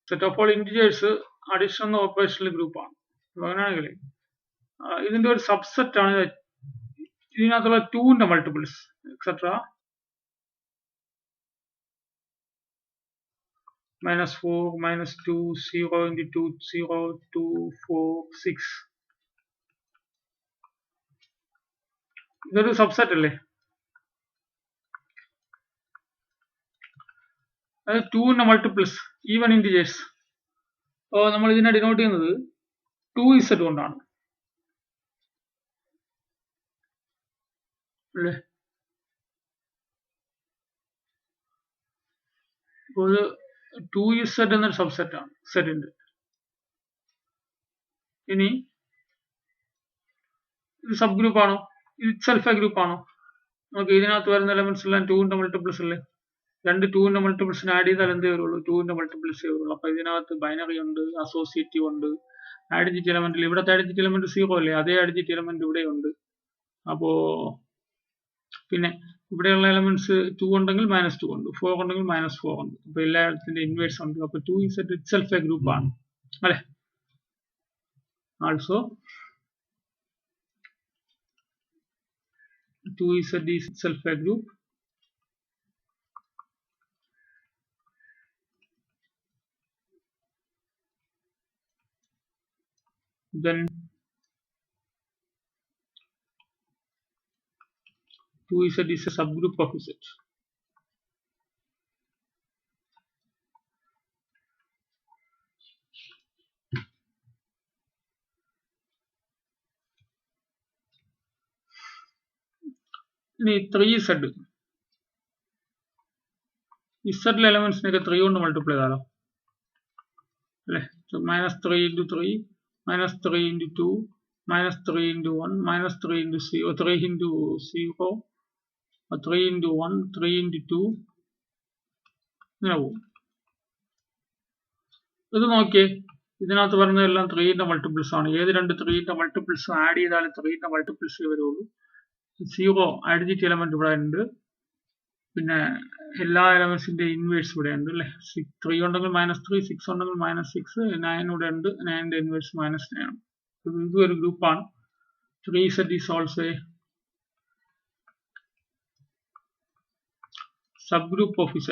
Set of all integers addition operational group ആണ്. അങ്ങനെയാണെങ്കിൽ ഇതിന്റെ ഒരു സബ്സെറ്റ് ആണ് ഇതിനകത്തുള്ള 2ന്റെ മൾട്ടിപ്പിൾസ് എക്സെട്ര -4, -2, 0 into 2, 0, 2, 4, 6. ഇതൊരു സബ്സെറ്റ് അല്ലേ? അത് 2ന്റെ മൾട്ടിപ്പിൾസ് ഈവൻ ഇന്റിജേഴ്സ്. അപ്പോൾ നമ്മൾ ഇതിനെ ഡിനോട്ട് ചെയ്യുന്നത് 2z കൊണ്ടാണ് അല്ലേ? അപ്പോൾ 2z എന്നൊരു സബ്സെറ്റ് ആണ് സെറ്റിന്റെ. ഇനി ഇത് സബ് ഗ്രൂപ്പ് ആണോ? ഇത് സെൽഫ് എ ഗ്രൂപ്പ് ആണോ? നമുക്ക് ഇതിനകത്ത് വരുന്ന എലമെന്റ്സ് എല്ലാം 2ന്റെ മൾട്ടിപ്പിൾസ് അല്ലേ? രണ്ട് 2ന്റെ മൾട്ടിപ്പിൾസിന് ആഡ് ചെയ്താൽ എന്തേ വരുള്ളൂ? 2ന്റെ മൾട്ടിപ്പിൾസേ വരുള്ളൂ. അപ്പൊ ഇതിനകത്ത് ബൈനറി ഉണ്ട്, അസോസിയേറ്റീവ് ഉണ്ട്, ആഡിജിറ്റ് എലമെന്റിൽ ഇവിടത്തെ ആഡിജിറ്റ് എലമെന്റ് 0 അല്ലേ? അതേ ആഡിജിറ്റ് എലമെന്റ് ഇവിടെ ഉണ്ട്. അപ്പോ പിന്നെ ഇവിടെയുള്ള എലമെന്റ്സ് 2 ഉണ്ടെങ്കിൽ -2 ഉണ്ട്, 4 ഉണ്ടെങ്കിൽ -4 ഉണ്ട്. അപ്പൊ എല്ലാത്തിന്റെ ഇൻവേഴ്സ് ഉണ്ട്. അപ്പൊ 2z itself എ ഗ്രൂപ്പ് ആണ് അല്ലെ? Also 2z is itself a group. Then 2z is a subgroup of z. ഇനി 3z z എലമെന്റ്സിനൊക്കെ 3 കൊണ്ട് മൾട്ടിപ്ലൈ ചെയ്താലോ അല്ലേ? -3 into 3, -3 into 2, -3 into 1, -3 into 0, 3 into 0, 3 into 1, 3 into 2 ഇങ്ങനെ പോകും. ഇത് നോക്കിയേ, ഇതിനകത്ത് പറഞ്ഞതെല്ലാം 3ന്റെ മൾട്ടിപ്പിൾസ് ആണ്. ഏത് രണ്ട് 3ന്റെ മൾട്ടിപ്പിൾസ് ആഡ് ചെയ്താലും 3ന്റെ മൾട്ടിപ്പിൾസ് വരുള്ളൂ. 0 ആഡിജിറ്റ് എലമെന്റ് ഇവിടെ ഉണ്ട്, പിന്നെ എല്ലാ എലമെന്റ്സിന്റെ ഇൻവേഴ്സ് ഇവിടെ ഉണ്ട് അല്ലെ? 3 ഉണ്ടെങ്കിൽ -3, 6 ഉണ്ടെങ്കിൽ -6, 9 ഇവിടെ ഉണ്ട്, 9ന്റെ ഇൻവേഴ്സ് -9 ആണ്. ഇതും ഒരു ഗ്രൂപ്പാണ്. 3z is also a subgroup of z.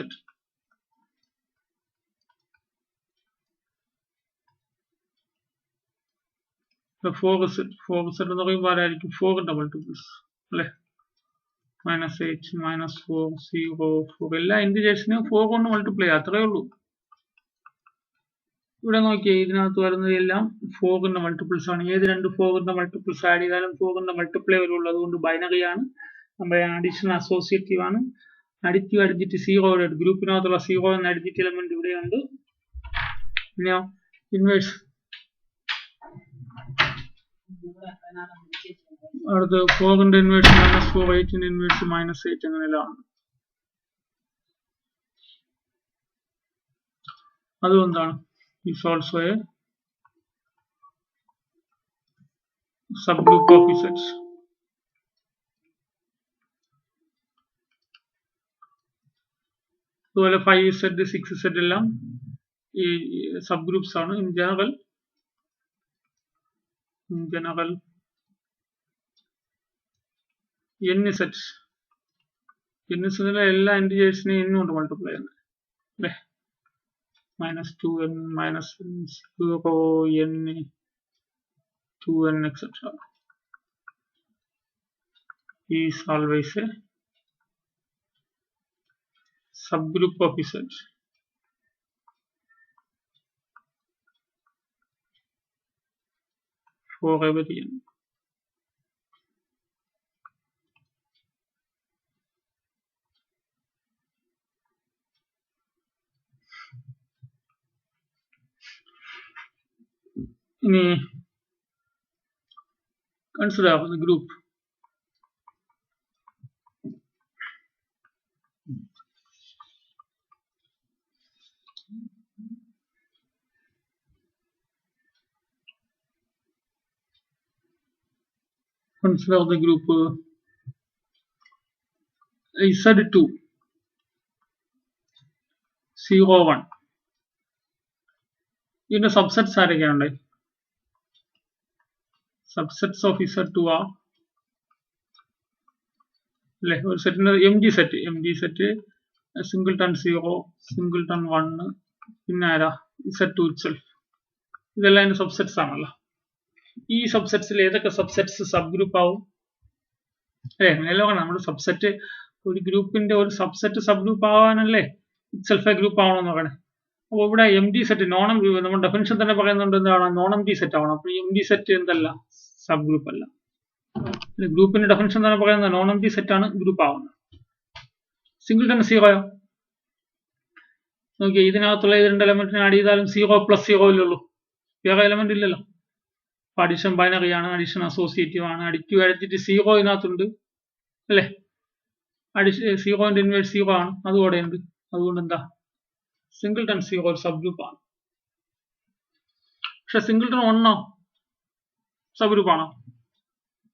The 4z എന്ന് പറയുമ്പോൾ ആരായിരിക്കും? 4ന്റെ മൾട്ടിപ്പിൾസ് അല്ലെ? -8, -4, 0, 4 എല്ലാ ഇന്റിജേഴ്സിനും 4 കൊണ്ട് മൾട്ടിപ്ലൈ ചെയ്യാം, അത്രേ ഉള്ളൂ. ഇവിടെ നോക്കിയേ, ഇതിനകത്ത് വരുന്നതെല്ലാം 4ന്റെ മൾട്ടിപ്പിൾസ് ആണ്. ഏത് രണ്ട് 4ന്റെ മൾട്ടിപ്പിൾസ് ആഡ് ചെയ്താലും 4ന്റെ മൾട്ടിപ്ലൈ വരുള്ളൂ. അതുകൊണ്ട് ബൈനറി ആണ്. നമ്മുടെ അഡീഷൻ അസോസിയേറ്റീവ് ആണ്. അഡിറ്റീവ് അഡിജിറ്റ് 0 ഗ്രൂപ്പിനകത്തുള്ള 0 എന്ന അഡിജിറ്റ് എലമെന്റ് ഇവിടെയുണ്ട്. പിന്നെയോ ഇൻവേഴ്സ് അടുത്ത് 4ന്റെ ഇൻവേഴ്സ് -4, 8ന്റെ ഇൻവേഴ്സ് -8 അങ്ങനെയെല്ലാം ആണ്. അതുകൊണ്ടാണ് is also a subgroup of z. അതുപോലെ 5z, 6z എല്ലാം ഈ സബ് ഗ്രൂപ്പ്സ് ആണ്. ഇൻ ജനറൽ nz എല്ലാ ഇന്റിജേഴ്സിനെയും n കൊണ്ട് മൾട്ടിപ്ലൈ ചെയ്യുന്നത് അല്ലേ? -2n, -0, n, 2n, etc. is always a subgroup of z. For every n. ഇനി consider the group. Consider the group Z2, 0, 1. ഇതിന്റെ സബ്സെറ്റ്സ് ആരൊക്കെയാണ്? സബ്സെറ്റ്സ് ഓഫ് Z2 ആ അല്ലെ? ഒരു സെറ്റിന്റെ എം ജി സെറ്റ് സിംഗിൾട്ടൺ 0, സിംഗിൾട്ടൺ 1, പിന്നെ ആരാ Z2 ഇറ്റ്സെൽഫ്. ഇതെല്ലാം അതിന്റെ സബ്സെറ്റ്സ് ആണല്ലോ. ഈ സബ്സെറ്റ്സിൽ ഏതൊക്കെ സബ്സെറ്റ്സ് സബ് ഗ്രൂപ്പ് ആവും? അല്ലെ? അങ്ങനെയല്ലോ നമ്മുടെ സബ്സെറ്റ്, ഒരു ഗ്രൂപ്പിന്റെ ഒരു സബ്സെറ്റ് സബ് ഗ്രൂപ്പ് ആവാനല്ലേ ഇറ്റ്സെൽഫ് എ ഗ്രൂപ്പ് ആവണമെന്ന് പറയണേ. അപ്പോൾ ഇവിടെ എം ജി സെറ്റ് നമ്മുടെ ഡെഫിനിഷൻ തന്നെ പറയുന്നുണ്ട് എന്താണ്? നോൺ എം ജി സെറ്റ് ആവണം. അപ്പൊ എം ജി സെറ്റ് എന്തല്ല? സബ് ഗ്രൂപ്പ് അല്ല. ഗ്രൂപ്പിന്റെ ഡെഫിനിഷൻ തന്നെ പറയുന്നത് നോൺ എം ജി സെറ്റ് ആണ് ഗ്രൂപ്പ് ആവുന്നത്. സിംഗിൾട്ടൺ 0യോ? നോക്കിയേ, ഇതിനകത്തുള്ള ഈ 2 എലമെന്റിനെ ആഡ് ചെയ്താലും 0 + 0 ഉള്ളൂ, വേറെ എലമെന്റ് ഇല്ലല്ലോ. അഡിഷൻ ബൈനറി ആണ്, അഡിഷൻ അസോസിയേറ്റീവ് ആണ്, അഡിറ്റീവ് ഐഡന്റിറ്റി 0 ഇതിനകത്തുണ്ട് അല്ലേ? സീറോന്റെ ഇൻവേഴ്സ് 0 ആണ്, അതുകൂടെ ഉണ്ട്. അതുകൊണ്ട് എന്താ? സിംഗിൾട്ടൺ 0 ഒരു സബ് ഗ്രൂപ്പ് ആണ്. പക്ഷെ സിംഗിൾട്ടൺ 1 സബ് ഗ്രൂപ്പ് ആണോ?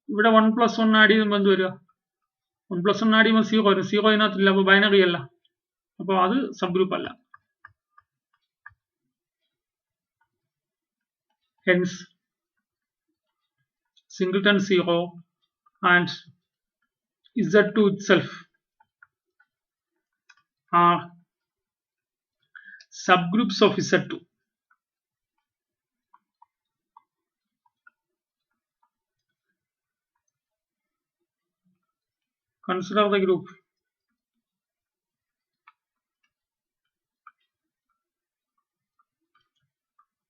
ഇവിടെ 1 + 1 ആഡ് ചെയ്യുമ്പോൾ എന്ത് വരിക? 1 + 1 ആഡ് ചെയ്യുമ്പോൾ 0 വരും. 0 ഇതിനകത്തില്ല, അപ്പൊ ബൈനറി അല്ല, അപ്പൊ അത് സബ് ഗ്രൂപ്പ് അല്ല. Hence singleton 0 and Z2 itself are subgroups of Z2. Consider the group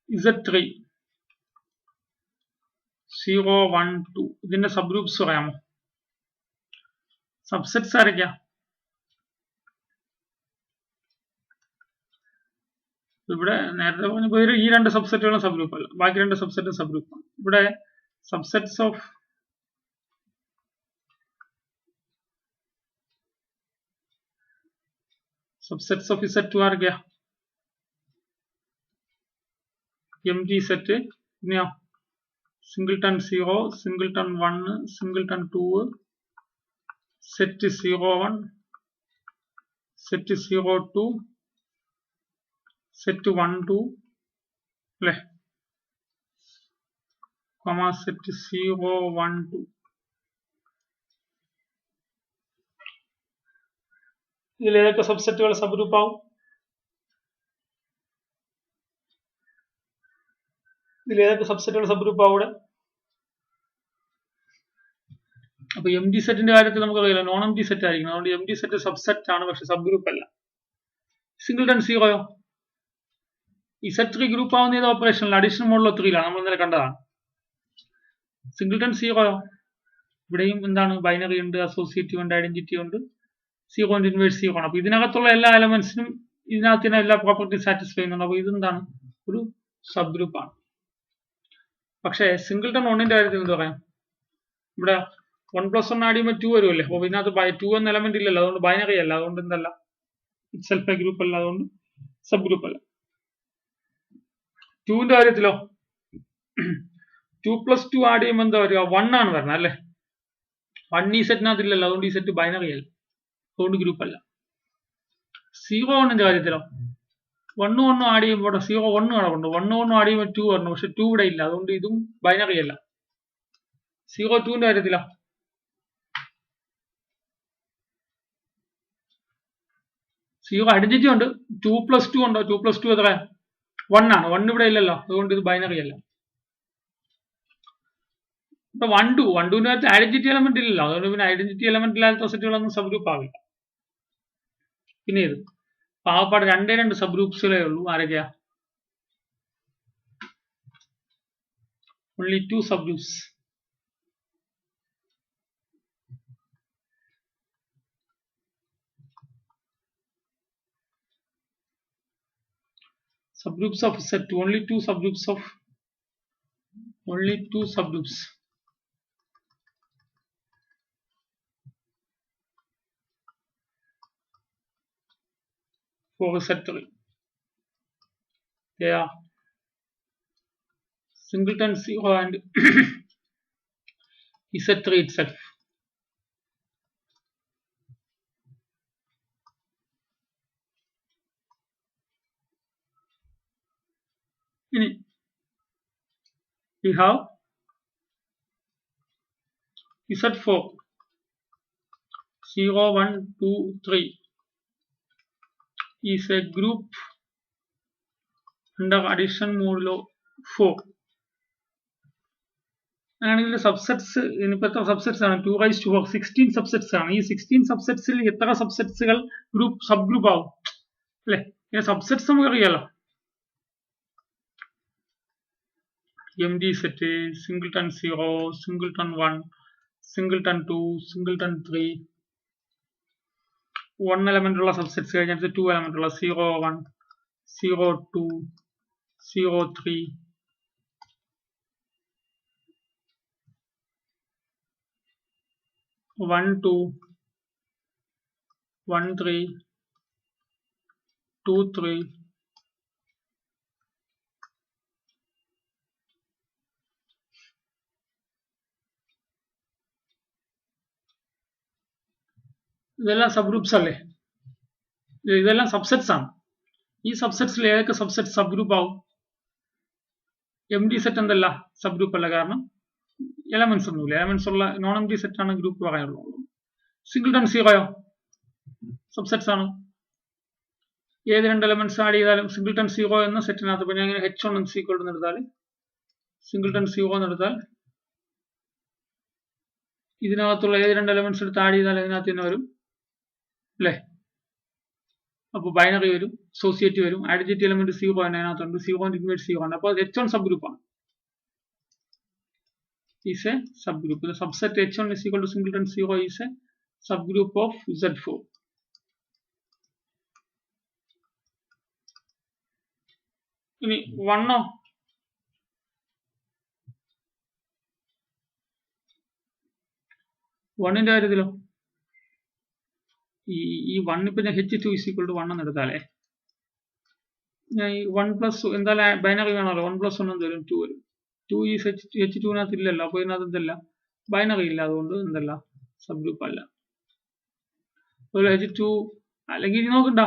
Z3 0, 1, 2. ഇതിന്റെ സബ് ഗ്രൂപ്പ്സ് പറയാമോ? സബ്സെറ്റ്സ് ആരൊക്കെയാ? ഇവിടെ നേരത്തെ പറഞ്ഞ പേര് ഈ 2 സബ്സെറ്റുകളും സബ് ഗ്രൂപ്പ് അല്ല, ബാക്കി 2 സബ്സെറ്റ് സബ് ഗ്രൂപ്പ് ആണ്. ഇവിടെ സബ്സെറ്റ്സ് ഓഫ് Z2 ആരൊക്കെയാ? എം ജി സെറ്റ്, പിന്നെയോ singleton 0, singleton 1, singleton 2, set 01, set 02, set 12 അല്ലേ? സെറ്റ് 012. ഇതിൽ ഏതൊക്കെ സബ്സെറ്റുകൾ സബ് ഗ്രൂപ്പ് ആവും? ഇവിടെ അപ്പൊ എം ജി സെറ്റിന്റെ കാര്യത്തിൽ നമുക്ക് അറിയില്ല, നോൺ എം ജി സെറ്റ് ആയിരിക്കണം. അതുകൊണ്ട് എം ജി സെറ്റ് സബ്സെറ്റ് ആണ്, പക്ഷെ സബ് ഗ്രൂപ്പ് അല്ല. സിംഗിൾട്ടൺ 0യോ? Z3 ഗ്രൂപ്പ് ആവുന്ന ഏത് ഓപ്പറേഷനിൽ? അഡീഷൻ മോഡുള്ള 3ലാണ്, നമ്മൾ ഇന്നലെ കണ്ടതാണ്. സിംഗിൾട്ടൺ 0യോ? ഇവിടെയും എന്താണ്? ബൈനറി ഉണ്ട്, അസോസിയേറ്റീവ് ഉണ്ട്, ഐഡന്റിറ്റി ഉണ്ട്, 0 ഇൻവേഴ്സ് 0 ആണ്. അപ്പൊ ഇതിനകത്തുള്ള എല്ലാ എലമെന്റ്സിനും ഇതിനകത്തിന് എല്ലാ പ്രോപ്പർട്ടീസ് സാറ്റിസ്ഫൈ ചെയ്യുന്നുണ്ട്. അപ്പൊ ഇതെന്താണ്? ഒരു സബ് ഗ്രൂപ്പ് ആണ്. പക്ഷേ സിംഗിൾട്ടൺ 1ന്റെ കാര്യത്തിൽ എന്ത് പറയാം? ഇവിടെ 1 + 1 ആഡ് ചെയ്യുമ്പോൾ 2 വരുമല്ലേ? അപ്പൊ ഇതിനകത്ത് 2 എന്ന എലമെന്റ് ഇല്ലല്ലോ, അതുകൊണ്ട് ബൈനറി അല്ല, അതുകൊണ്ട് എന്തല്ല? ഇറ്റ്സെൽഫ് എ ഗ്രൂപ്പ് അല്ല, അതുകൊണ്ട് സബ് ഗ്രൂപ്പ് അല്ല. 2ന്റെ കാര്യത്തിലോ? 2 + 2 ആഡ് ചെയ്യുമ്പോൾ എന്താ വരിക? 1 ആണ് വരുന്നത് അല്ലേ? 1 ഈ സെറ്റിനകത്ത് ഇല്ലല്ലോ, അതുകൊണ്ട് ഈ സെറ്റ് ബൈനറി അല്ല, അതുകൊണ്ട് ഗ്രൂപ്പ് അല്ല. 0 കാര്യത്തിലോ? 1 1 ആഡ് ചെയ്യുമ്പോൾ 0 1 കിടപ്പുണ്ട്, 1 1 ആഡ് ചെയ്യുമ്പോൾ 2 വരണം, പക്ഷെ 2 ഇവിടെ ഇല്ല, അതുകൊണ്ട് ഇതും ബൈനറി അല്ല. 02ന്റെ കാര്യത്തിലോ? 0 ഐഡന്റിറ്റി ഉണ്ട്, 2 + 2 ഉണ്ടോ? 2 + 2 എത്ര? 1 ആണ്, 1 ഇവിടെ ഇല്ലല്ലോ, അതുകൊണ്ട് ഇത് ബൈനറി അല്ല. ഇപ്പൊ 1 2ന്റെ കാര്യത്തിൽ ഐഡന്റിറ്റി എലമെന്റ് ഇല്ലല്ലോ, അതുകൊണ്ട് പിന്നെ ഐഡന്റിറ്റി എലമെന്റ് ഇല്ലാത്ത സെറ്റുകളൊന്നും സബ് ഗ്രൂപ്പ് ആവില്ല. പിന്നെ ഇത് പാവപ്പാട് 2 സബ് ഗ്രൂപ്പ്സുകളേ ഉള്ളൂ. ആരൊക്കെയാ? only 2 subgroups. Subgroups of set, only 2 subgroups for set 3. They are singleton 0 and Z3 itself. ഇനി we have Z4 0 1 2 3 is a group under addition modulo 4. അങ്ങനെയാണെങ്കിൽ സബ്സെറ്റ്സ് ഇനിയിപ്പോൾ എത്ര സബ്സെറ്റ്സ് ആണ് 2⁴ 16 സബ്സെറ്റ്സ് ആണ്. ഈ 16 സബ്സെറ്റ്സിൽ എത്ര സബ്സെറ്റ്സുകൾ സബ് ഗ്രൂപ്പ് ആവും അല്ലെ? ഇങ്ങനെ സബ്സെറ്റ്സ് നമുക്ക് അറിയാലോ. MD set, singleton 0, singleton 1, singleton 2, singleton 3, 1 element ഉള്ള സബ്സെറ്റ്സ് കഴിഞ്ഞിട്ട് 2 എലമെന്റ് ഉള്ള 0 1, 0 2, 0 3, 1 2, 1 3, 2 3, ഇതെല്ലാം സബ് ഗ്രൂപ്പ്സ് അല്ലേ? ഇതെല്ലാം സബ്സെറ്റ്സ് ആണ്. ഈ സബ്സെറ്റ്സിൽ ഏതൊക്കെ സബ്സെറ്റ് സബ് ഗ്രൂപ്പ് ആവും? MD സെറ്റ് എന്തല്ല സബ് ഗ്രൂപ്പ് അല്ല, കാരണം എലമെന്റ്സ് ഒന്നുമില്ല. എലമെന്റ്സ് ഉള്ള നോൺ MD സെറ്റ് ആണ് ഗ്രൂപ്പ് പറയാനുള്ളത്. സിംഗിൾട്ടൺ 0യോ സബ്സെറ്റ്സ് ആണ്. ഏത് രണ്ട് എലമെന്റ്സ് ആഡ് ചെയ്താലും സിംഗിൾട്ടൺ 0 എന്ന സെറ്റിനകത്ത് ഇപ്പൊ ഞാൻ ഇങ്ങനെ H1 = എടുത്താൽ സിംഗിൾട്ടൺ 0 എന്നെടുത്താൽ ഇതിനകത്തുള്ള ഏത് രണ്ട് എലമെന്റ്സ് എടുത്ത് ആഡ് ചെയ്താൽ ഇതിനകത്ത് തന്നെ വരും അല്ലേ? അപ്പോൾ ബൈനറി വരും, അസോസിയേറ്റ് വരും, ഐഡന്റിറ്റി എലമെന്റ് 0 തന്നെ അതിനകത്തുണ്ട്, 0 ഇൻവേഴ്സ് 0 ആണ്. അപ്പോൾ H1 സബ് ഗ്രൂപ്പ് ആണ്. is a subgroup. The subset H1 is equal to singleton 0 is a subgroup of Z4. ഇനി 1 1ന്റെ കാര്യത്തിലോ ഈ 1 ഇപ്പൊ ഞാൻ H2 is equal to 1 എന്ന് എടുത്താലേ ഞാൻ ഈ 1 പ്ലസ് എന്തായാലും ബൈനറി വേണമല്ലോ. 1 + 1 എന്ത് വരും? 2 വരും. 2 ഈ H2നകത്ത് ഇല്ലല്ലോ, അപ്പോൾ ഇതിനകത്ത് എന്തല്ല ബൈനറി ഇല്ല, അതുകൊണ്ട് എന്തല്ല സബ് ഗ്രൂപ്പ് അല്ല. അതുപോലെ H2 അല്ലെങ്കിൽ നോക്കണ്ട,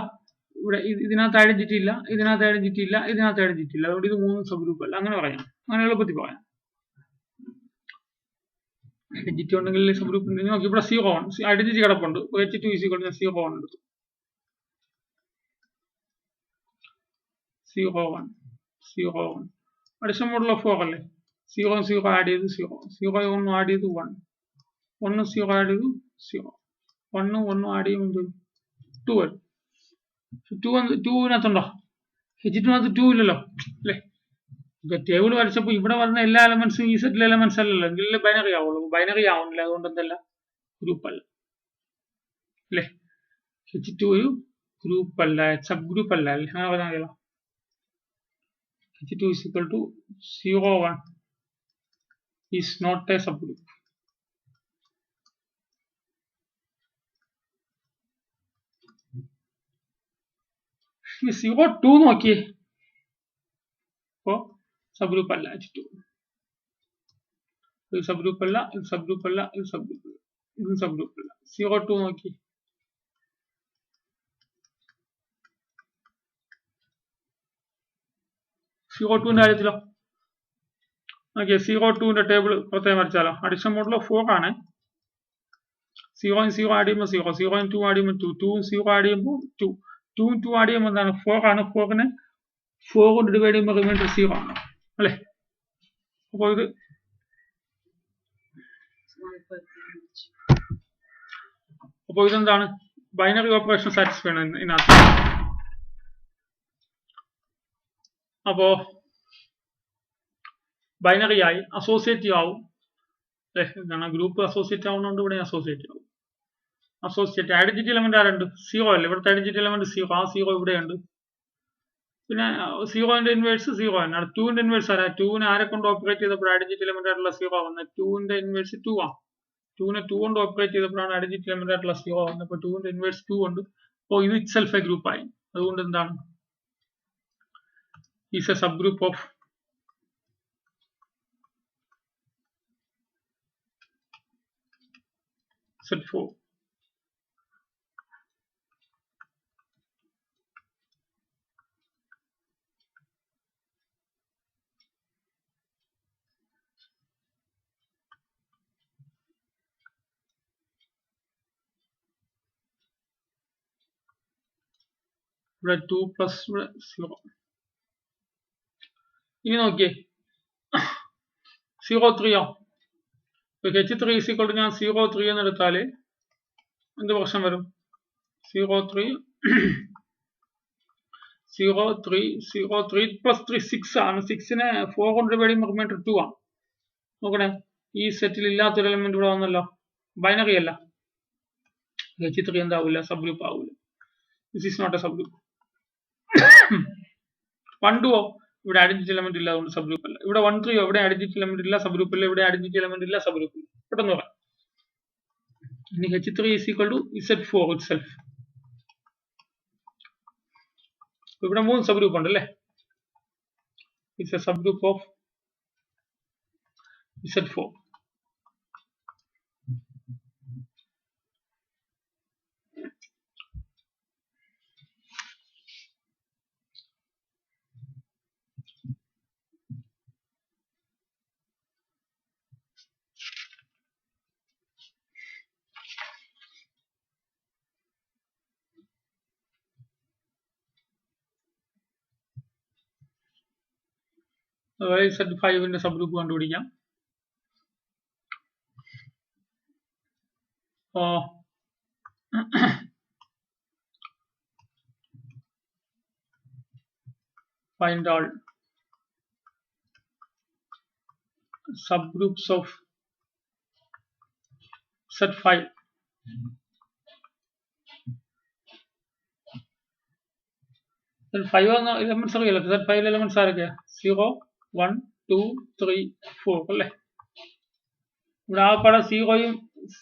ഇവിടെ ഇതിനകത്ത് ഐഡന്റിറ്റി ഇല്ല, ഇതിനകത്ത് ഐഡന്റിറ്റി ഇല്ല, ഇതിനകത്ത് ഐഡന്റിറ്റി ഇല്ല, അതുകൊണ്ട് ഇത് മൂന്നും സബ് ഗ്രൂപ്പ് അല്ല. അങ്ങനെ പറയാം, അങ്ങനെ എളുപ്പത്തിൽ പറയാം. ഐഡന്റിറ്റി ഉണ്ടെങ്കിൽ സബ് ഗ്രൂപ്പ് ഉണ്ടെങ്കിൽ നോക്കി ഇവിടെ 0 ആണ്, ഐഡന്റിറ്റി കിടപ്പുണ്ട്. H2 is equal to 0 1 എടുത്തു. 0 1 0 1 അഡിഷൻ മോഡുലോ 4 അല്ലേ? 0 0 ആഡ് ചെയ്ത് 0, 0 1 ആഡ് ചെയ്ത് 1, 1 0 ആഡ് ചെയ്ത് 0, 1 1 ആഡ് ചെയ്യുമ്പോൾ 2 വരും. 2നകത്തുണ്ടോ? H2നകത്ത് 2 ഇല്ലല്ലോ അല്ലേ? ടേബിൾ വരച്ചപ്പോൾ ഇവിടെ വരുന്ന എല്ലാ എലമെന്റ്സും ഈ സെറ്റിലെ എലമെന്റ്സ് അല്ലല്ലോ, എങ്കിലും ബൈനറി ആവുള്ളൂ. ബൈനറി ആവുന്നില്ല, അതുകൊണ്ട് എന്തല്ല ഗ്രൂപ്പ് അല്ല അല്ലേ? H2 ഒരു ഗ്രൂപ്പ് അല്ല, സബ് ഗ്രൂപ്പ് അല്ല അല്ലേ? അങ്ങനെ പറഞ്ഞാൽ H2 is equal to 0 1 is not a subgroup. ഈ 0 2 നോക്കിയേ, അപ്പോൾ സബ് ഗ്രൂപ്പ് അല്ല. H2 ഇത് സബ് ഗ്രൂപ്പ് അല്ല, ഇത് സബ് ഗ്രൂപ്പ് അല്ല, ഇത് സബ് ഗ്രൂപ്പ് അല്ല, ഇതും സബ് ഗ്രൂപ്പ് അല്ല. 0 2 നോക്കി, 0 2ന്റെ കാര്യത്തിലോ നോക്കിയേ, 0 2ന്റെ ടേബിൾ പ്രത്യേകം വരച്ചാലോ? അഡിഷൻ മോഡുലോ 4 ആണ്. 0 0 ആഡ് ചെയ്യുമ്പോൾ 0, 0 2 ആഡ് ചെയ്യുമ്പോൾ 2, 2 0 ആഡ് ചെയ്യുമ്പോൾ 2, 2 2 ആഡ് ചെയ്യുമ്പോൾ എന്താണ്? 4 ആണ്. 4നെ 4 കൊണ്ട് ഡിവൈഡ് ചെയ്യുമ്പോൾ റിമൈൻഡർ 0 ആണ് അല്ലേ? അപ്പോൾ ഇത് ഇതെന്താണ്? ബൈനറി ഓപ്പറേഷൻ സാറ്റിസ്ഫൈ ആണ് ഇതിനകത്ത്. അപ്പോ ബൈനറി ആയി, അസോസിയേറ്റീവ് ആവും അല്ലേ? എന്താണ് ഗ്രൂപ്പ് അസോസിയേറ്റ് ആവുന്നതുകൊണ്ട് ഇവിടെ അസോസിയേറ്റ് ആവും. അസോസിയേറ്റ് ഐഡന്റിറ്റി എലമെന്റ് ആരുണ്ട്? 0 അല്ലേ? ഇവിടുത്തെ ഐഡന്റിറ്റി എലമെന്റ് 0, ആ 0 ഇവിടെയുണ്ട്. പിന്നെ 0ന്റെ ഇൻവേഴ്സ് 0 തന്നെയാണ്. 2ന്റെ ഇൻവേഴ്സ് ആരാ? 2നെ ആരെ കൊണ്ട് ഓപ്പറേറ്റ് ചെയ്തപ്പോൾ ഐഡന്റിറ്റി എലമെന്റ് ആയിട്ടുള്ള 0 വന്നത്? 2ന്റെ ഇൻവേഴ്സ് 2 ആണ്. 2നെ 2 കൊണ്ട് ഓപ്പറേറ്റ് ചെയ്തപ്പോഴാണ് ഐഡന്റിറ്റി എലമെന്റ് ആയിട്ടുള്ള 0 വന്നത്. അപ്പോൾ 2ന്റെ ഇൻവേഴ്സ് 2 ഉണ്ട്. അപ്പോൾ ഇത് ഇറ്റ്സെൽഫ് എ ഗ്രൂപ്പ് ആയി. അതുകൊണ്ട് എന്താണ്? Is A sub group of Z4. ഇവിടെ 2 പ്ലസ് ഇവിടെ 0. ഇനി നോക്കിയേ 0 3 h3 is equal to ഞാൻ 0 3 എന്ന് എടുത്താൽ എന്ത് പ്രശ്നം വരും? 0 3 0 3 0 3 പ്ലസ് 3 6 ആണ്. 6നെ 4 കൊണ്ട് ഡിവൈഡ് ചെയ്യുമ്പോൾ റിമൈൻഡർ 2 ആണ്. നോക്കണേ, ഈ സെറ്റിൽ ഇല്ലാത്തൊരു എലമെന്റ് ഇവിടെ വന്നല്ലോ, ബൈനറി അല്ല. h3 എന്താവില്ല? സബ് ഗ്രൂപ്പ് ആവില്ല. This is not a sub group. 1 2 ഇവിടെ ഐഡന്റിറ്റി എലമെന്റ് ഇല്ല, അതുകൊണ്ട് സബ് ഗ്രൂപ്പ് അല്ല. ഇവിടെ 1 3 ഇവിടെ ഐഡന്റിറ്റി എലമെന്റ് ഇല്ല, സബ് ഗ്രൂപ്പ് ഇല്ല. ഇവിടെ ഐഡന്റിറ്റി എലമെന്റ് ഇല്ല, സബ് ഗ്രൂപ്പ് ഇല്ല. പെട്ടെന്ന് പറയാം. ഇനി h3 is equal to z4 itself. ഇവിടെ 3 സബ് ഗ്രൂപ്പ് ഉണ്ട് അല്ലേ? It's a sub group of z4. Z5ന്റെ സബ് ഗ്രൂപ്പ് കണ്ടുപിടിക്കാം. find all subgroups of Z5. Z5 elements അറിയാലോ. Z5 എലമെന്റ്സ് ആരൊക്കെയാ? 0 1 2 3 4 അല്ലേ? ഇവിടെ ആ പടം 0യും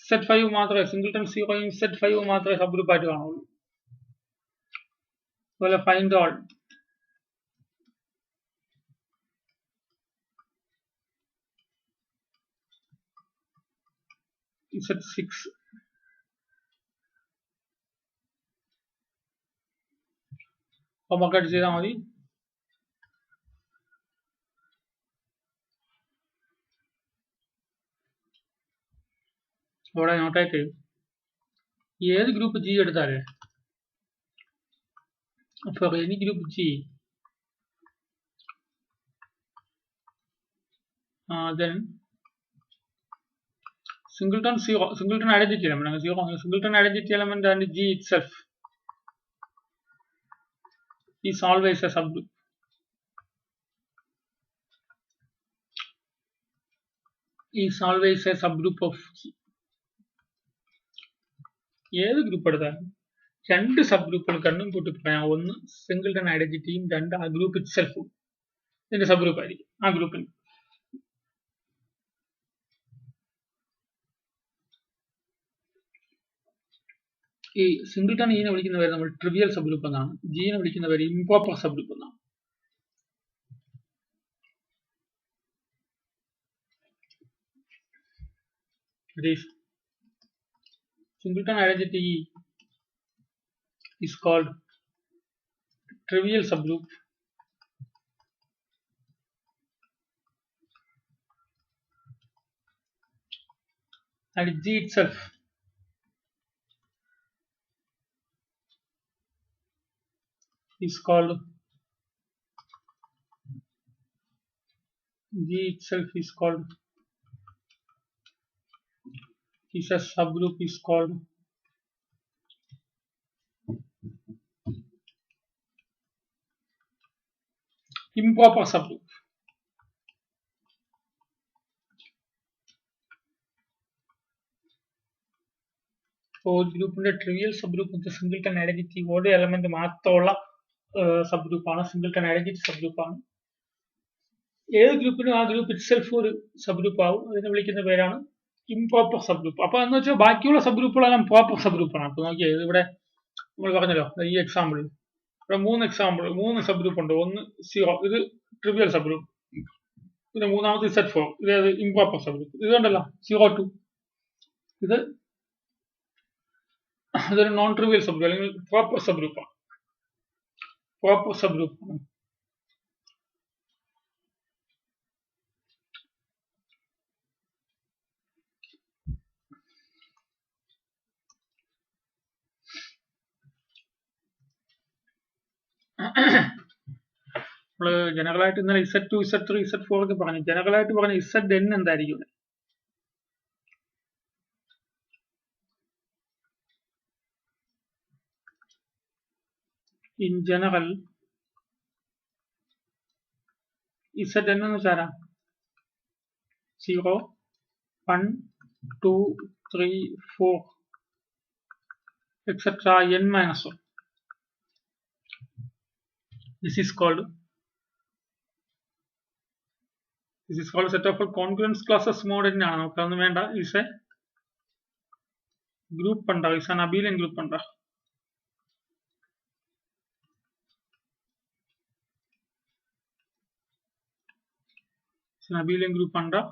Z5 മാത്രമേ, സിംഗിൾട്ടൺ 0യും Z5 മാത്രമേ സബ് ഗ്രൂപ്പ് ആയിട്ട് കാണുള്ളൂ. അതുപോലെ ഫൈൻഡ് ഓൾ Z6. ഹോംവർക്ക് ആയിട്ട് ചെയ്താൽ മതി. അവിടെ നോട്ടായിട്ട് ഏത് ഗ്രൂപ്പ് ജി എടുത്താലേ, for any group G, then singleton identity element, singleton identity element and G itself is always a subgroup. Is always a subgroup of G. ഏത് ഗ്രൂപ്പ് എടുത്താലും 2 sub ഗ്രൂപ്പുകൾ കണ്ടും കൂട്ടി പറയാം. ഒന്ന് സിംഗിൾട്ടൺ ഐഡന്റിറ്റിയും, 2 ആ ഗ്രൂപ്പ് ഇറ്റ്സെൽഫും ഇതിന്റെ സബ് ഗ്രൂപ്പ് ആയിരിക്കും ആ ഗ്രൂപ്പിന്. ഈ സിംഗിൾട്ടൺ ഈനെ വിളിക്കുന്ന പേര് നമ്മൾ ട്രിവിയൽ സബ് ഗ്രൂപ്പ് എന്നാണ്, ജീനെ വിളിക്കുന്ന പേര് ഇംപ്രോപ്പർ സബ് ഗ്രൂപ്പ് എന്നാണ്. Singleton identity is called trivial subgroup and G itself is called is a subgroup is called improper subgroup. ഒരു ഗ്രൂപ്പിന്റെ trivial sub group singleton identity ഒരു എലമെന്റ് മാത്രമുള്ള സബ് ഗ്രൂപ്പാണ്, singleton identity sub ഗ്രൂപ്പാണ്. ഏത് ഗ്രൂപ്പിനും ആ group itself ഒരു സബ് ഗ്രൂപ്പ് ആവും. അതിനെ വിളിക്കുന്ന പേരാണ് ഇംപ്രോപ്പർ സബ് ഗ്രൂപ്പ്. അപ്പൊ എന്ന് വെച്ചാൽ ബാക്കിയുള്ള സബ് ഗ്രൂപ്പുകളെല്ലാം പ്രോപ്പർ സബ് ഗ്രൂപ്പാണ്. അപ്പൊ നോക്കിയാൽ ഇവിടെ നമ്മൾ പറഞ്ഞല്ലോ, ഈ എക്സാമ്പിൾ ഇവിടെ 3 സബ് ഗ്രൂപ്പ് ഉണ്ട്. ഒന്ന് 0, ഇത് ട്രിവിയൽ സബ് ഗ്രൂപ്പ്. പിന്നെ മൂന്നാമത് Z4, ഇത് ഇംപ്രോപ്പർ സബ് ഗ്രൂപ്പ്. ഇതുണ്ടല്ലോ 0 2, ഇതൊരു നോൺ ട്രിവിയൽ സബ് ഗ്രൂപ്പ് അല്ലെങ്കിൽ പ്രോപ്പർ സബ് ഗ്രൂപ്പാണ്. നമ്മള് ജനറലായിട്ട് ഇന്നലെ Z2 Z3 Z4 ഒക്കെ പറഞ്ഞു. ജനറലായിട്ട് പറഞ്ഞ Zn എന്തായിരിക്കും? ഇൻ ജനറൽ Zn എന്ന് വെച്ചാൽ 0 1 2 3 4 etc. n minus 1. This is called set of congruence classes mode എന്നാണ്. നമുക്കതൊന്നും വേണ്ട. is a group പണ്ട, is an abelian group പണ്ട. abelian group under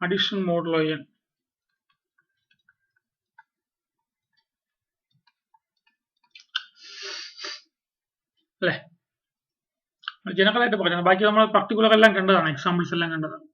addition modulo n. അല്ലേ? ജനറലായിട്ട് പറഞ്ഞു. ബാക്കി നമ്മൾ പർട്ടിക്കുലർ എല്ലാം കണ്ടതാണ്, എക്സാമ്പിൾസ് എല്ലാം കണ്ടതാണ്.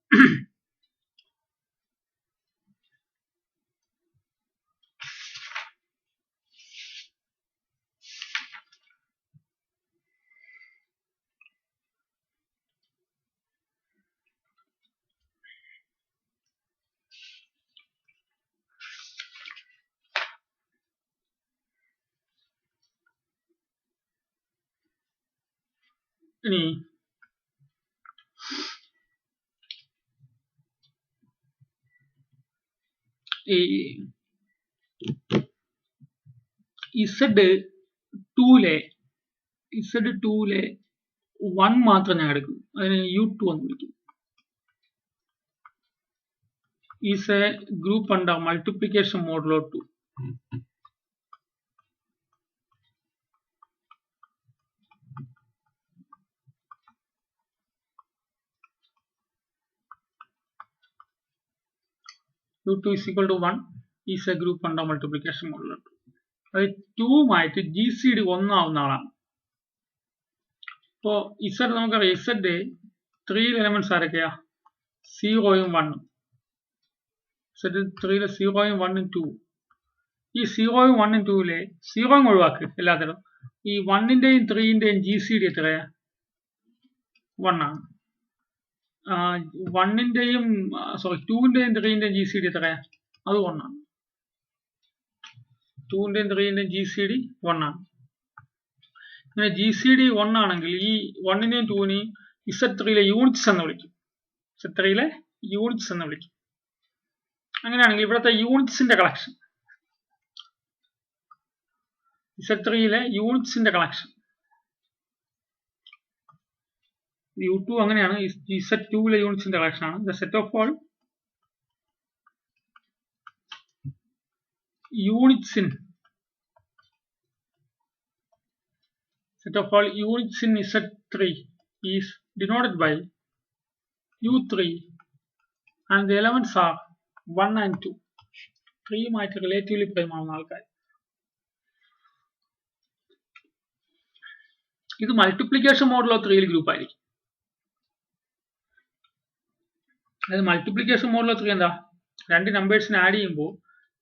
ഇനി Z2ലെ 1 മാത്രം ഞാൻ എടുക്കും. അതിന് U2 എന്ന് വിളിക്കും. Is A group under multiplication modulo 2. U2 is equal to 1 is a group under multiplication modulo 2. അത് 2 GCD 1 ആവുന്ന ആളാണ്. അപ്പോൾ Z നമുക്കറിയാം, Z 3 എലമെന്റ്സ് ആരൊക്കെയാ? 0ഉം 1ഉം. Z 3 0ഉം 1ഉം 2. ഈ 0ഉം 1ഉം 2ലെ 0 ഒഴിവാക്ക് എല്ലാത്തിലും. ഈ 1ന്റെയും 3ന്റെയും GCD എത്രയാ? 1 ആണ്. 2ന്റെയും 3ന്റെയും GCD എത്രയാ? അത് 1 ആണ്. 2ന്റെയും 3ന്റെയും GCD 1 ആണ്. ഇങ്ങനെ GCD 1 ആണെങ്കിൽ ഈ 1നെയും 2നെയും Z3ലെ യൂണിറ്റ്സ് എന്ന് വിളിക്കും. Z3ലെ യൂണിറ്റ്സ് എന്ന് വിളിക്കും. അങ്ങനെയാണെങ്കിൽ ഇവിടുത്തെ യൂണിറ്റ്സിന്റെ കളക്ഷൻ, Z3ലെ യൂണിറ്റ്സിന്റെ കളക്ഷൻ U2 അങ്ങനെയാണ്. Z2ലെ യൂണിറ്റ്സിന്റെ കളക്ഷൻ ആണ്. The set of all units in Z3 is denoted by U3 and the elements are 1 and 2. 3 relatively prime ആവുന്ന ആൾക്കാർ. ഇത് മൾട്ടിപ്ലിക്കേഷൻ മോഡുലോ 3 ഗ്രൂപ്പ് ആയിരിക്കും. അത് മൾട്ടിപ്ലിക്കേഷൻ മോഡുലോ 3 എന്താ? രണ്ട് നമ്പേഴ്സിനെ ആഡ് ചെയ്യുമ്പോൾ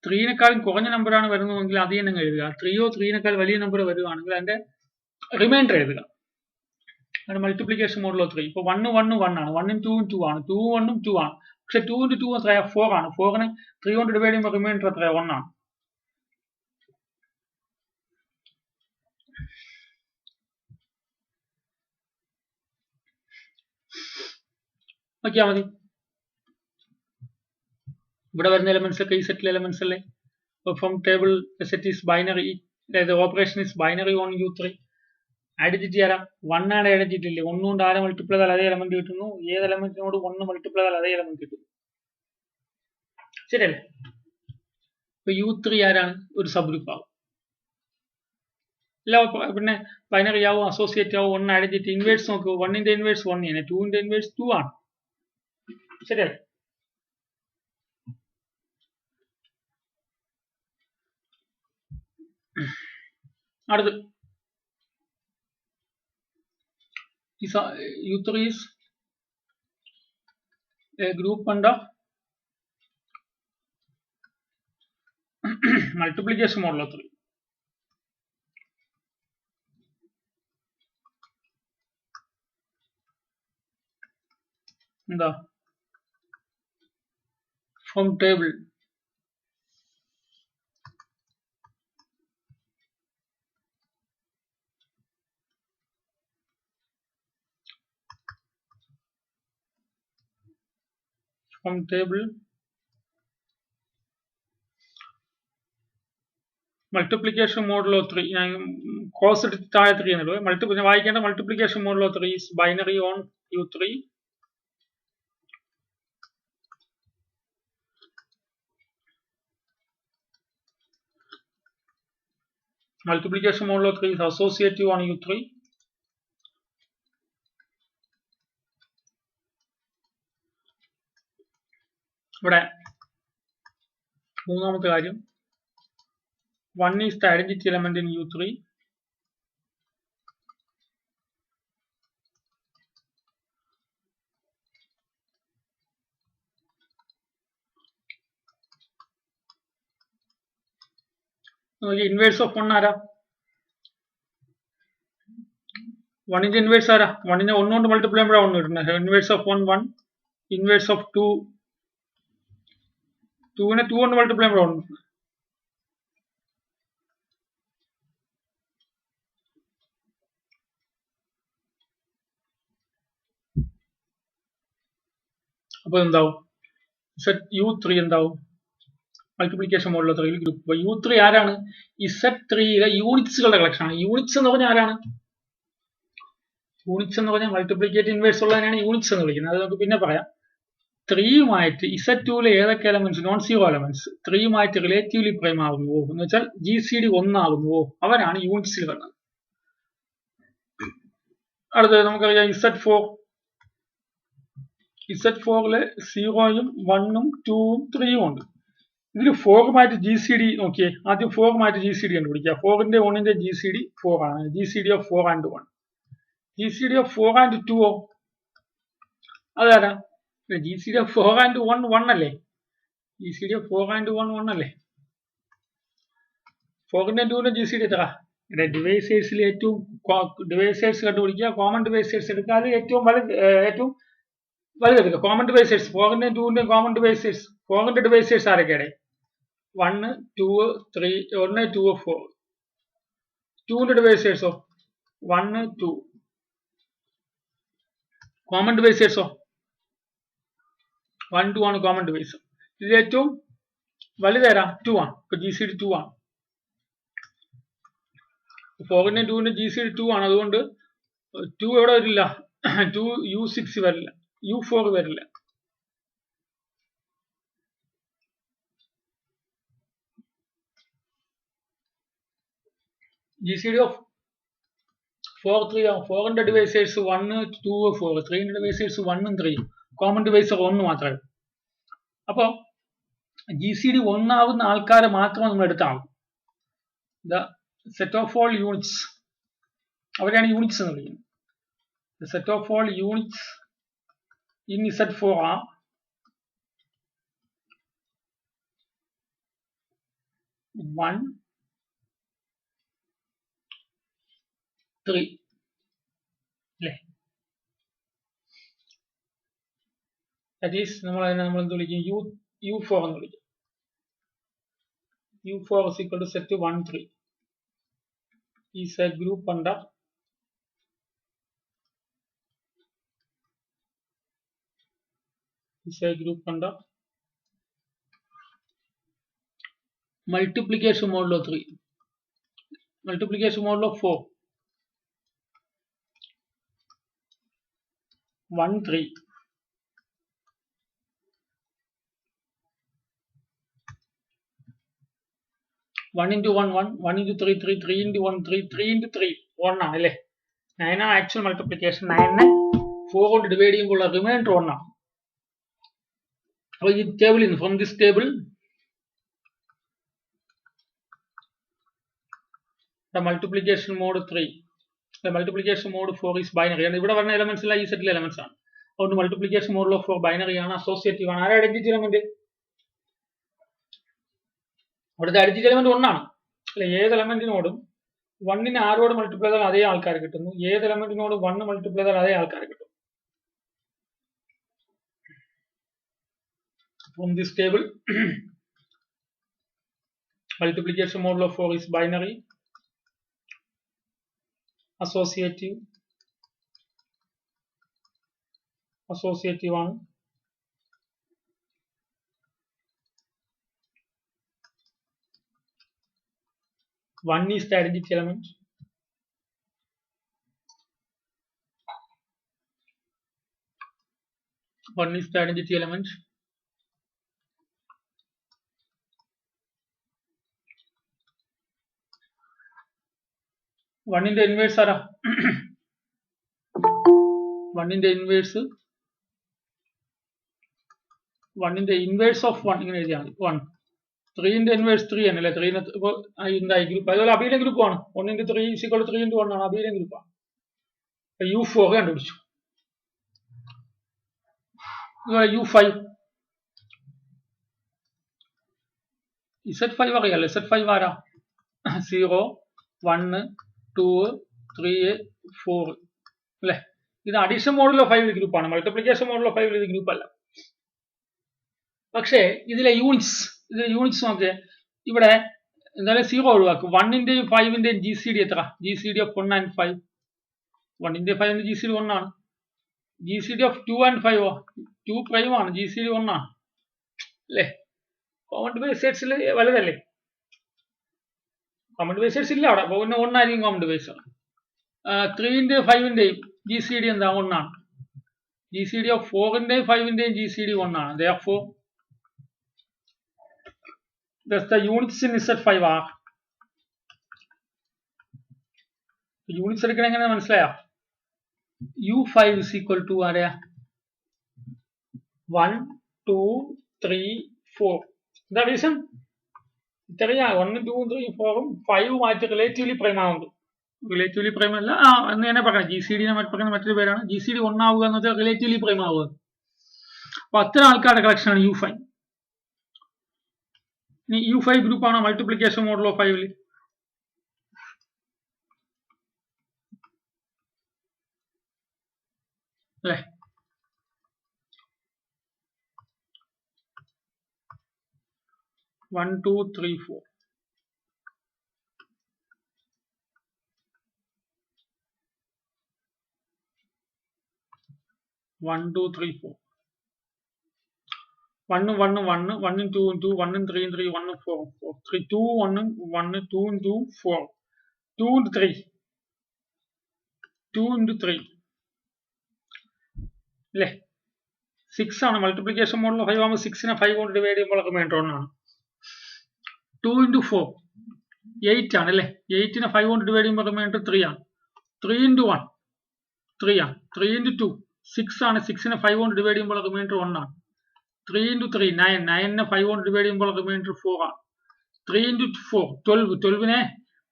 3നേക്കാളും കുറഞ്ഞ നമ്പറാണ് വരുന്നതെങ്കിൽ അത് തന്നെ എഴുതുക. 3യോ 3നേക്കാൾ വലിയ നമ്പർ വരുവാണെങ്കിൽ അതിന്റെ റിമൈൻഡർ എഴുതുക. അത് മൾട്ടിപ്ലിക്കേഷൻ മോഡുലോ 3. ഇപ്പോൾ 1 1 1 ആണ്. 1ഉം 2ഉം 2 ആണ്. 2 1ഉം 2 ആണ്. പക്ഷെ 2 × 2 എത്രയാ? 4 ആണ്. 4നെ 3 കൊണ്ട് ഡിവൈഡ് ചെയ്യുമ്പോൾ റിമൈൻഡർ എത്രയാ? 1 ആണ്. നോക്കിയാൽ മതി. ഇവിടെ വരുന്ന എലമെന്റ്സ് ഒക്കെ ഈ സെറ്റിലെ എലമെന്റ്സ് അല്ലേ? From table set is binary, അതായത് operation is binary on U3. Identity ആരാ? 1 ആണ് ഐഡന്റിറ്റി ഇല്ലേ? 1 കൊണ്ട് ആരെ മൾട്ടിപ്ലൈ ചെയ്താൽ അതേ എലമെന്റ് കിട്ടുന്നു. ഏത് എലമെന്റിനോട് 1 മൾട്ടിപ്ലൈ ചെയ്താൽ അതേ എലമെന്റ് കിട്ടുന്നു. ശരിയല്ലേ? ഇപ്പൊ U3 ആരാണ്? ഒരു സബ് ഗ്രൂപ്പ് ആവും. അല്ല പിന്നെ ബൈനറി ആവും, അസോസിയേറ്റ് ആവും. 1 ഐഡന്റിറ്റി. ഇൻവേഴ്സ് നോക്കൂ. 1ന്റെ ഇൻവേഴ്സ് 1 ആണ്. 2ന്റെ ഇൻവേഴ്സ് 2 ആണ്. ശരിയല്ലേ? അടുത്ത് U3 is a group under multiplication modulo 3. എന്താ from table multiplication model of 3 ഞാൻ കോസ് എടുത്ത് താഴെ 3 എന്നുള്ളത് വായിക്കേണ്ട multiplication model of 3 is binary on u3 multiplication model of 3 is associative on u3 ഇവിടെ മൂന്നാമത്തെ കാര്യം 1 is the identity element in u3 inverse of 1 ആരാ 1 ന്റെ ഇൻവേഴ്സ് ആരാ 1 നെ 1 കൊണ്ട് മൾട്ടിപ്ലൈ ചെയ്യുമ്പോഴാണ് 1 കിട്ടുന്നത് ഇൻവേഴ്സ് ഓഫ് 1 1 ഇൻവേഴ്സ് ഓഫ് 2 2 നെ 2 കൊണ്ട് മൾട്ടിപ്ലൈ ചെയ്യുമ്പോഴാണ് 1 കിട്ടുന്നത് അപ്പോൾ എന്താവും u3 എന്താവും മൾട്ടിപ്ലിക്കേഷൻ മോഡുള്ള 3 ഗ്രൂപ്പ് u3 ആരാണ് Z3യിലെ യൂണിറ്റ്സുകളുടെ കളക്ഷൻ ആണ് യൂണിറ്റ്സ് എന്ന് പറഞ്ഞാൽ ആരാണ് യൂണിറ്റ്സ് എന്ന് പറഞ്ഞാൽ മൾട്ടിപ്ലിക്കേറ്റീവ് ഇൻവേഴ്സ് ഉള്ളതിനാണ് യൂണിറ്റ്സ് എന്ന് വിളിക്കുന്നത് അത് നമുക്ക് പിന്നെ പറയാം 3യുമായിട്ട് Z2യിലെ ഏതൊക്കെ എലമെന്റ്സ് നോൺ സീറോ എലമെന്റ്സ് 3യുമായിട്ട് റിലേറ്റീവ്ലി പ്രൈം ആകുന്നുവോ എന്ന് വെച്ചാൽ GCD 1 ആകുന്നുവോ അവരാണ് യൂണിറ്റ്സിൽ വരുന്നത് അടുത്തത് നമുക്കറിയാം Z4ലെ 0യും 1ഉം 2ഉം 3യും ഉണ്ട് ഇതിൽ 4യുമായിട്ട് GCD നോക്കിയേ ആദ്യം 4യുമായിട്ട് GCD കണ്ടുപിടിക്കുക 4ന്റെ 1ന്റെ GCD 4 ആണ് GCD of 4 and 1 GCD of 4 and 2 അതാരാ GCD of 4 and 1 1 അല്ലേ GCD of 4 and 1 1 അല്ലേ 4ന്റെ 2ന്റെ GCD എത്ര ഡിവൈസേഴ്സിൽ ഏറ്റവും ഡിവൈസേഴ്സ് കണ്ടുപിടിക്കുക കോമൺ ഡിവൈസേഴ്സ് എടുക്കുക അത് ഏറ്റവും വലുതെടുക്കുക കോമൺ ഡിവൈസേഴ്സ് 4ന്റെ 2ന്റെ കോമൺ ഡിവൈസേഴ്സ് 4ന്റെ ഡിവൈസേഴ്സ് ആരൊക്കെയാണ് 1 2 3 1 2 4 2ന്റെ ഡിവൈസേഴ്സോ 1 2 കോമൺ ഡിവൈസേഴ്സോ 1 2 ആണ് കോമൺ ഡിവൈസർ ഇതിൽ ഏറ്റവും വലുതേരാ 2 ആണ് ഇപ്പൊ GCD 2 ആണ് 4ന്റെ 2ന്റെ GCD 2 ആണ് അതുകൊണ്ട് 2 എവിടെ വരില്ല 2 u6 വരില്ല u4 വരില്ല GCD of 4 3 ആണ് 4ന്റെ ഡിവൈസേഴ്സ് 1 2 4 3ന്റെ ഡിവൈസേഴ്സ് 1 ഉം 3 കോമൺ ഡിവൈസർ 1 മാത്രമേ അപ്പോൾ GCD 1 ആവുന്ന ആൾക്കാരെ മാത്രം നമ്മൾ എടുത്താൽ the set of all units അവരാണ് യൂണിറ്റ്സ് എന്ന് വിളിക്കുന്നത് the set of all units in Z4 are 1 3 അല്ലേ ദാറ്റ് ഈസ് നമ്മൾ എന്ത് വിളിക്കും u4 എന്ന് വിളിക്കും u4 is equal to set 1 3 is a group under multiplication model of 3 multiplication model of 4 1 3 1 into 1 1 1 into 3 3 3 into 1 3 3 into 3 1 ആണ് അല്ലേ 9 ആണ് ആക്ച്വൽ മൾട്ടിപ്ലിക്കേഷൻ 9നെ 4 കൊണ്ട് ഡിവൈഡ് ചെയ്യുമ്പോൾ റിമൈൻഡർ 1 ആണ് അപ്പോൾ ഈ ടേബിളിൽ നിന്ന് from this table the multiplication mode 3 the multiplication mode 4 is binary and ഇവിടെ വരുന്ന എലമെന്റ്സ് എല്ലാം ഈ സെറ്റിലെ എലമെന്റ്സ് ആണ് അതുകൊണ്ട് മൾട്ടിപ്ലിക്കേഷൻ മോഡൽ ഓഫ് 4 ബൈനറി ആണ് അസോസിയേറ്റീവ് ആണ് ആരാ ഐഡന്റിറ്റി എലമെന്റ് അവിടുത്തെ ഐഡന്റിറ്റി എലമെന്റ് 1 ആണ് അല്ലെ ഏത് എലമെന്റിനോടും 1നെ ആരോട് മൾട്ടിപ്ലൈ ചെയ്താൽ അതേ ആൾക്കാർ കിട്ടുന്നു ഏത് എലമെന്റിനോട് 1 മൾട്ടിപ്ലൈ ചെയ്താൽ അതേ ആൾക്കാർ കിട്ടും From this table, multiplication model of 4 is binary, associative, one, one is the identity element, one is the identity element, one in the inverse are one in the inverse, one in the inverse of one ഇങ്ങനെ എഴുതിയാണ് 1 3 in the inverse 3 ആണല്ലേ 3 ഇപ്പോൾ എന്തായി group അതുപോലെ അബീലെ group ആണ് 1 into 3 is equal to 3 into 1 ആണ് അബീലെ group ആണ് U4 കണ്ടുപിടിച്ചു U5 Z5 അറിയാലോ Z5 ആരാ 0 1 2 3 4 അല്ലേ ഇത് അഡീഷൻ മോഡൽ ഓഫ് 5 ഗ്രൂപ്പാണ് മൾട്ടിപ്ലിക്കേഷൻ മോഡൽ ഓഫ് 5 ഇത് ഗ്രൂപ്പ് അല്ല പക്ഷേ ഇതിലെ യൂണിറ്റ്സ് നോക്കിയേ ഇവിടെ എന്തായാലും 0 ഒഴിവാക്കും 1ന്റെയും 5ന്റെയും GCD എത്ര GCD of 1 and 5 1ന്റെ 5ന്റെ GCD 1 ആണ് GCD of 2 and 5 2 പ്രൈം ആണ് GCD 1 ആണ് അല്ലേ കോമൺ ഡിവൈസേഴ്സിൽ വലുതല്ലേ കോമൺ ഡിവൈസേഴ്സ് ഇല്ല അവിടെ അപ്പോൾ പിന്നെ 1 ആയിരിക്കും കോമൺ ഡിവൈസർ 3ന്റെയും 5ന്റെയും GCD എന്താ 1 ആണ് GCD of 4ന്റെയും 5ന്റെയും GCD 1 ആണ് therefore thus the units in Z5 are units എടുക്കണ എങ്ങനെ മനസ്സിലായോ U5 is equal to ആരെയാ 1 2 3 4 എന്താ റീസൺ ഇത്രയാ 1 2 3 4 5 മാറ്റി റിലേറ്റീവ്ലി പ്രൈം ആവുന്നത് റിലേറ്റീവ്ലി പ്രൈം അല്ല എന്ന് തന്നെ പറയാം GCD പറയുന്ന മറ്റൊരു പേരാണ് GCD 1 ആവുക എന്ന് വെച്ചാൽ റിലേറ്റീവ്ലി പ്രൈം ആവുക അപ്പൊ അത്തരം ആൾക്കാരുടെ കളക്ഷൻ ആണ് U5 ഇനി U5 ഗ്രൂപ്പ് ആണോ മൾട്ടിപ്ലിക്കേഷൻ മോഡൽ ഓഫ് 5 അല്ലേ 1 2 3 4 1 2 3 4 1 1 1 1 2 2 1 3 3 1 4 4 3 2 1 1 2 2 4 2 3 2 into 3 അല്ലേ 6 ആണ് മൾട്ടിപ്ലിക്കേഷൻ മോഡൽ 5 ആകുമ്പോൾ 6നെ 5 കൊണ്ട് ഡിവൈഡ് ചെയ്യുമ്പോൾ റിമൈൻഡർ 1 ആണ് 2 into 4 8 ആണ് അല്ലേ 8നെ 5 കൊണ്ട് ഡിവൈഡ് ചെയ്യുമ്പോൾ റിമൈൻഡർ 3 ആണ് 3 into 1 3 ആണ് 3 into 2 6 ആണ് 6നെ 5 കൊണ്ട് ഡിവൈഡ് ചെയ്യുമ്പോൾ റിമൈൻഡർ 1 ആണ് 3 into 3 9 9നെ 5 കൊണ്ട് ഡിവൈഡ് ചെയ്യുമ്പോൾ റിമൈൻഡർ 4 ആണ് 3 into 4 12 12നെ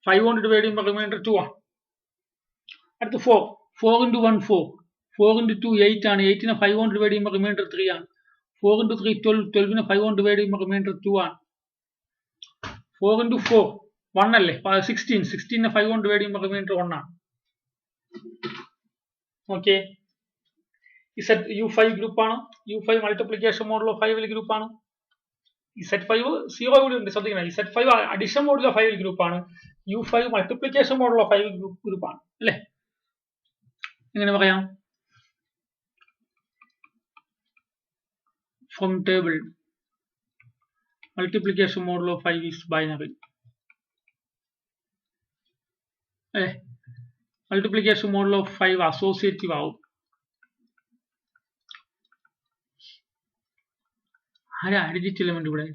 5 കൊണ്ട് ഡിവൈഡ് ചെയ്യുമ്പോൾ റിമൈൻഡർ 2 ആണ് അടുത്ത 4 into 1 4 4 into 2 8 ആണ് 8നെ 5 കൊണ്ട് ഡിവൈഡ് ചെയ്യുമ്പോൾ റിമൈൻഡർ 3 ആണ് 4 into 3 12 12നെ 5 കൊണ്ട് ഡിവൈഡ് ചെയ്യുമ്പോൾ റിമൈൻഡർ 2 ആണ് 4 into 4 1 അല്ലേ 16 16നെ 5 കൊണ്ട് ഡിവൈഡ് ചെയ്യുമ്പോൾ റിമൈൻഡർ 1 ആണ് ഓക്കെ U5 ഗ്രൂപ്പ് ആണ് U5 multiplication model of 5 group ആണ് Z5 0 കൂടി ഉണ്ട് ശ്രദ്ധിക്കണം Z5 addition model of 5 group ആണ് U5 multiplication model of 5 group ആണ് അല്ലേ എങ്ങനെ പറയാം from table multiplication model of 5 is binary multiplication model of 5 associative ആവും ആരാ ഡിജിറ്റ് എലമെന്റ് ഇവിടെ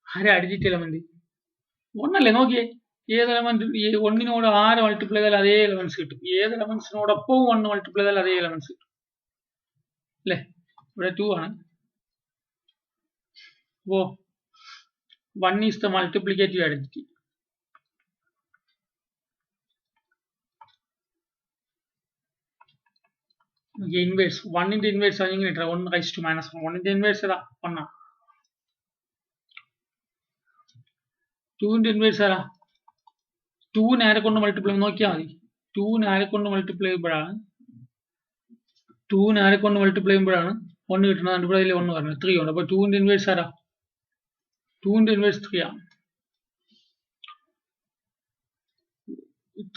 ആരാ ഡിജിറ്റ് എലമെന്റ് ഒന്നല്ലേ നോക്കിയേ ഏത് എലമെന്റ് ഒന്നിനോട് 6 മൾട്ടിപ്ലൈ ചെയ്താൽ അതേ എലമെന്റ്സ് കിട്ടും ഏത് എലമെന്റ്സിനോടൊപ്പം 1 മൾട്ടിപ്ലൈ ചെയ്താൽ അതേ എലമെന്റ്സ് കിട്ടും അല്ലേ ഇവിടെ 2 ആണ് അപ്പോ 1 is the multiplicative identity inverse 1ന്റെ ഇൻവേഴ്സ് ഇങ്ങനെ ഇട്ടാ 1 raised to minus 1 1ന്റെ ഇൻവേഴ്സ് ഏതാ 1 ആണ് 2ന്റെ ഇൻവേഴ്സ് ഏതാ 2 നെ ആരെ കൊണ്ട് മൾട്ടിപ്ലൈ നോക്കിയാൽ മതി 2 നെ ആരെ കൊണ്ട് മൾട്ടിപ്ലൈ ചെയ്യുമ്പോഴാണ് 2 നെ ആരെ കൊണ്ട് മൾട്ടിപ്ലൈ ചെയ്യുമ്പോഴാണ് 1 കിട്ടണം. അതിൻ്റെ കൂടെ അതിൽ 1 പറഞ്ഞു 3 ഉണ്ട്. അപ്പോൾ 2ന്റെ ഇൻവേഴ്സ് ആരാ? 2ന്റെ ഇൻവേഴ്സ് 3 ആണ്.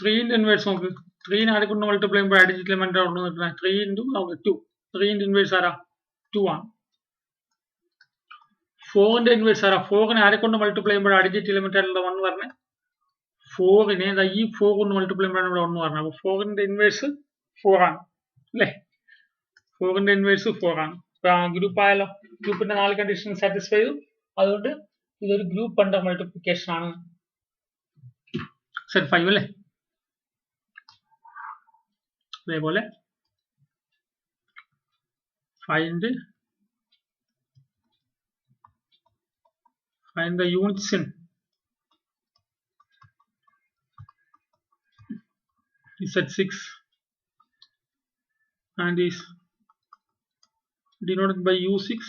3ന്റെ ഇൻവേഴ്സ് നോക്ക്. 3 ആരെ കൊണ്ട് മൾട്ടിപ്ലൈ ചെയ്യുമ്പോൾ അഡിജിറ്റ് എലമെന്റ് ഉണ്ടോ കിട്ടുന്നത്? 3 ഇൻറ്റു 2. 3ന്റെ ഇൻവേഴ്സ് ആരാ? 2 ആണ്. 4ന്റെ ഇൻവേഴ്സ് ആരാ? 4നെ ആരെ കൊണ്ട് മൾട്ടിപ്ലൈ ചെയ്യുമ്പോൾ അഡിജിറ്റ് എലമെന്റ് ആയിട്ടുള്ള 1 പറഞ്ഞേ? 4നെ ഈ 4 കൊണ്ട് മൾട്ടിപ്ലൈ ചെയ്യുമ്പോഴാണ് ഇവിടെ 1 പറഞ്ഞത്. അപ്പോൾ 4ന്റെ ഇൻവേഴ്സ് 4 ആണ് അല്ലേ? 4ന്റെ ഇൻവേഴ്സ് 4 ആണ്. ഗ്രൂപ്പ് ആയാലോ? ഗ്രൂപ്പിന്റെ 4 കണ്ടീഷൻ സാറ്റിസ്ഫൈ ചെയ്തു. അതുകൊണ്ട് ഇതൊരു ഗ്രൂപ്പ് അണ്ടർ മൾട്ടിപ്ലിക്കേഷൻ ആണ്. സെറ്റ് 5 അല്ലേ? അതേപോലെ find the units in Z6 and is denoted by U6,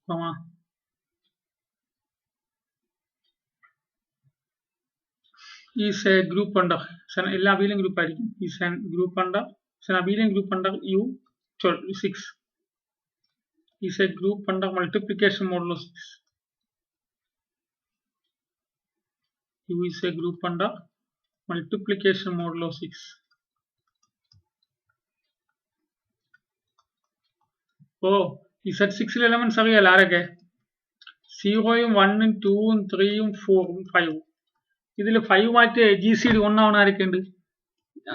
comma is a group under എല്ലാ അബീലിയൻ ഗ്രൂപ്പ് ആയിരിക്കും. is an group under an abelian group under U6 is a group under multiplication modulo 6. U is a group under multiplication modulo 6. Oh, ഈ Z6 elements അറിയാലോ ആരൊക്കെ? 0ഉം 1ഉം 2ഉം 3ഉം 4ഉം 5ഉം. ഇതിൽ 5 മാറ്റി GCD 1 ആവണ ആരൊക്കെ ഉണ്ട്?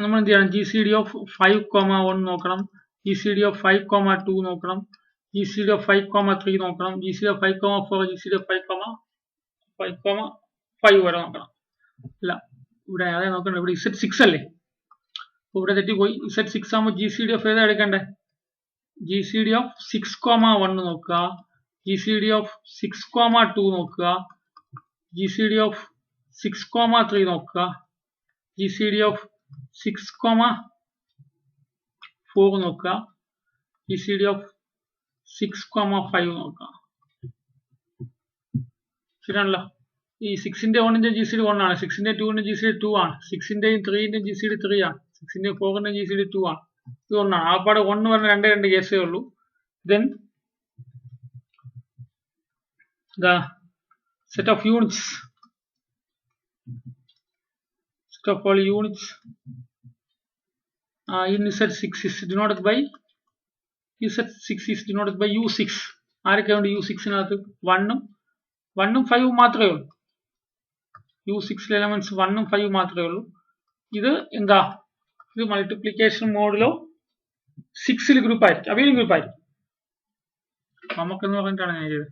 നമ്മൾ എന്ത് ചെയ്യണം? GCD of 5,1 നോക്കണം. GCD of 5,2 നോക്കണം. GCD of 5,3 നോക്കണം. GCD of 5,4, GCD of 5,5 വരെ നോക്കണം. അല്ല, ഇവിടെ അതെ നോക്കണ്ട. ഇവിടെ Z6 അല്ലേ? ഇവിടെ തെറ്റിപ്പോയി. Z6 ആകുമ്പോൾ GCD of ഏതാ എടുക്കണ്ടേ? GCD of 6,1 നോക്കുക. GCD of 6,2 നോക്കുക. GCD of 6,3 നോക്കുക. GCD of 6,4 നോക്കുക. GCD of 6,5 നോക്കുക. ശരിയാണല്ലോ? ഈ 6ന്റെ 1ന്റെ GCD 1 ആണ്. 6ന്റെ 2ന്റെ GCD 2 ആണ്. 6ന്റെയും 3ന്റെയും GCD 3 ആണ്. 6ന്റെയും 4ന്റെയും GCD 2 ആണ്. ഇത് 1 ആണ്. ആപ്പാടെ 1 പറഞ്ഞ 2 കേസേ ഉള്ളൂ. Then the set of units, set of all units in Z6 is denoted by U6. ആരൊക്കെയുണ്ട് U6നകത്ത്? 1ഉം 5ഉം മാത്രമേ ഉള്ളൂ. U6 എലമെന്റ്സ് 1ഉം 5ഉം മാത്രമേ ഉള്ളൂ. ഇത് എന്താ? ഇത് മൾട്ടിപ്ലിക്കേഷൻ മോഡിലോ 6ൽ ഗ്രൂപ്പ് ആയിരിക്കും, അവയിലും ഗ്രൂപ്പ് ആയിരിക്കും. നമുക്കെന്ന് പറഞ്ഞിട്ടാണ് ഞാൻ ചെയ്തത്.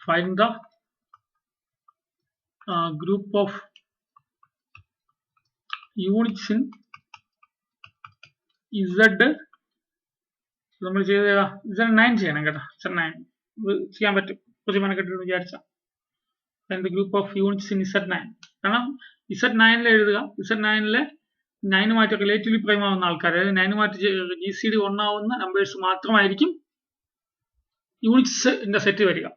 Find the group of units in Z. നമ്മൾ ചെയ്ത Z9 ചെയ്യണം കേട്ടോ. Z9 ചെയ്യാൻ പറ്റും, കുറച്ച് മെനക്കെട്ട് വിചാരിച്ച. the group of units in Z9. കാരണം Z9 എഴുതുക. Z9 9 റിലേറ്റീവ്ലി പ്രൈം ആവുന്ന ആൾക്കാർ, അതായത് 9 GCD 1 ആവുന്ന നമ്പേഴ്സ് മാത്രമായിരിക്കും യൂണിറ്റ്സിന്റെ സെറ്റ് വരിക.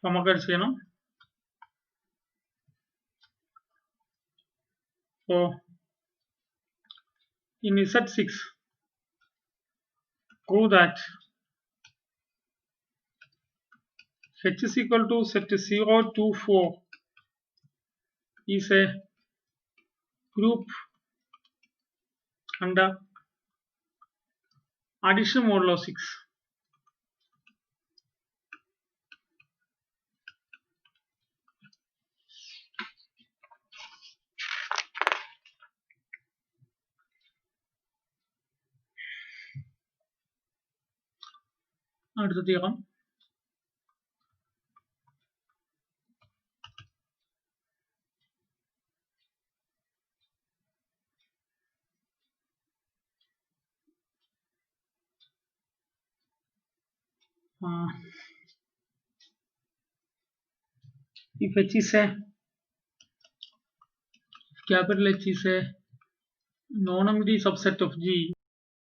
നമുക്ക് ചെയ്യണം. So in Z6 prove that H is equal to set 0 to 4 is a group under addition modulo 6. അടുത്ത തീരം if H is a capital H is a non-empty subset of G